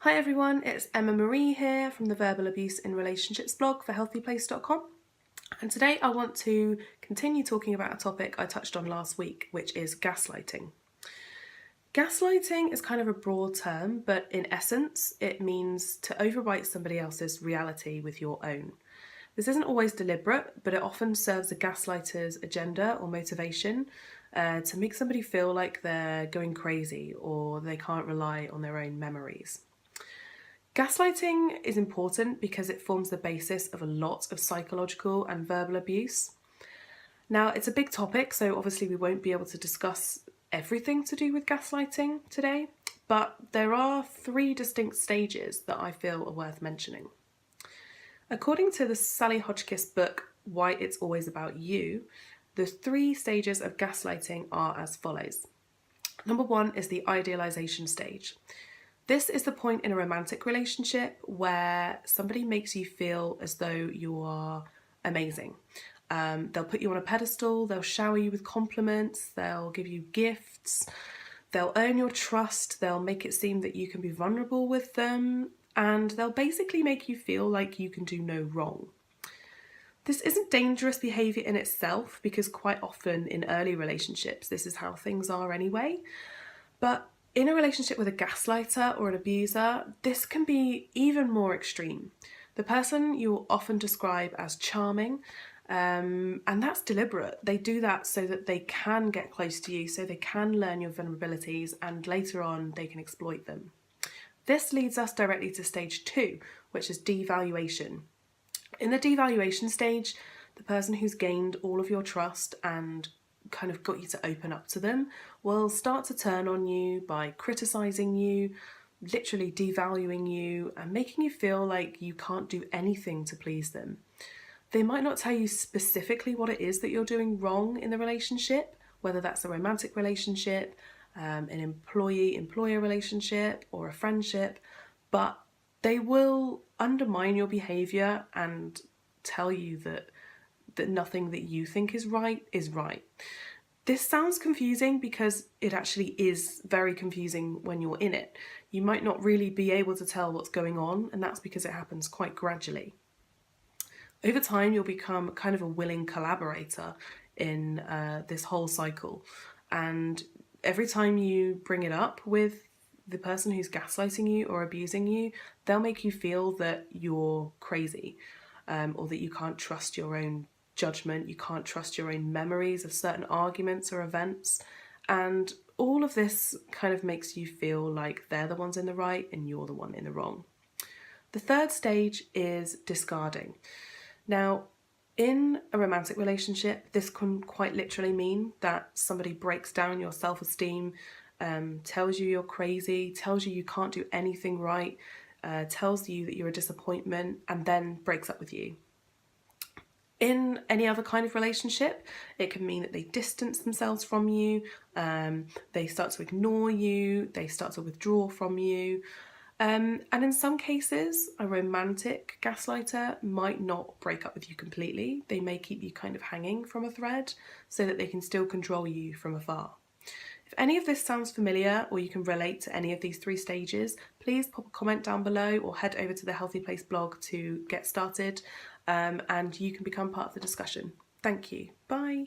Hi everyone, it's Emma Marie here from the Verbal Abuse in Relationships blog for HealthyPlace.com, and today I want to continue talking about a topic I touched on last week, which is gaslighting. Gaslighting is kind of a broad term, but in essence it means to overwrite somebody else's reality with your own. This isn't always deliberate, but it often serves a gaslighter's agenda or motivation to make somebody feel like they're going crazy or they can't rely on their own memories. Gaslighting is important because it forms the basis of a lot of psychological and verbal abuse. Now, it's a big topic, so obviously we won't be able to discuss everything to do with gaslighting today, but there are 3 distinct stages that I feel are worth mentioning. According to the Sally Hodgkiss book, Why It's Always About You, the 3 stages of gaslighting are as follows. Number 1 is the idealization stage. This is the point in a romantic relationship where somebody makes you feel as though you are amazing. They'll put you on a pedestal, they'll shower you with compliments, they'll give you gifts, they'll earn your trust, they'll make it seem that you can be vulnerable with them, and they'll basically make you feel like you can do no wrong. This isn't dangerous behaviour in itself because quite often in early relationships this is how things are anyway, but in a relationship with a gaslighter or an abuser, this can be even more extreme. The person you will often describe as charming, and that's deliberate. They do that so that they can get close to you, so they can learn your vulnerabilities, and later on they can exploit them. This leads us directly to stage 2, which is devaluation. In the devaluation stage, the person who's gained all of your trust and kind of got you to open up to them will start to turn on you by criticising you, literally devaluing you and making you feel like you can't do anything to please them. They might not tell you specifically what it is that you're doing wrong in the relationship, whether that's a romantic relationship, an employee-employer relationship or a friendship, but they will undermine your behaviour and tell you that nothing that you think is right is right. This sounds confusing because it actually is very confusing when you're in it. You might not really be able to tell what's going on, and that's because it happens quite gradually. Over time, you'll become kind of a willing collaborator in this whole cycle, and every time you bring it up with the person who's gaslighting you or abusing you, they'll make you feel that you're crazy, or that you can't trust your own judgment, you can't trust your own memories of certain arguments or events, and all of this kind of makes you feel like they're the ones in the right and you're the one in the wrong. The 3rd stage is discarding. Now, in a romantic relationship, this can quite literally mean that somebody breaks down your self-esteem, tells you you're crazy, tells you you can't do anything right, tells you that you're a disappointment, and then breaks up with you. In any other kind of relationship, it can mean that they distance themselves from you, they start to ignore you, they start to withdraw from you, and in some cases, a romantic gaslighter might not break up with you completely. They may keep you kind of hanging from a thread so that they can still control you from afar. If any of this sounds familiar or you can relate to any of these 3 stages, please pop a comment down below or head over to the Healthy Place blog to get started, and you can become part of the discussion. Thank you. Bye.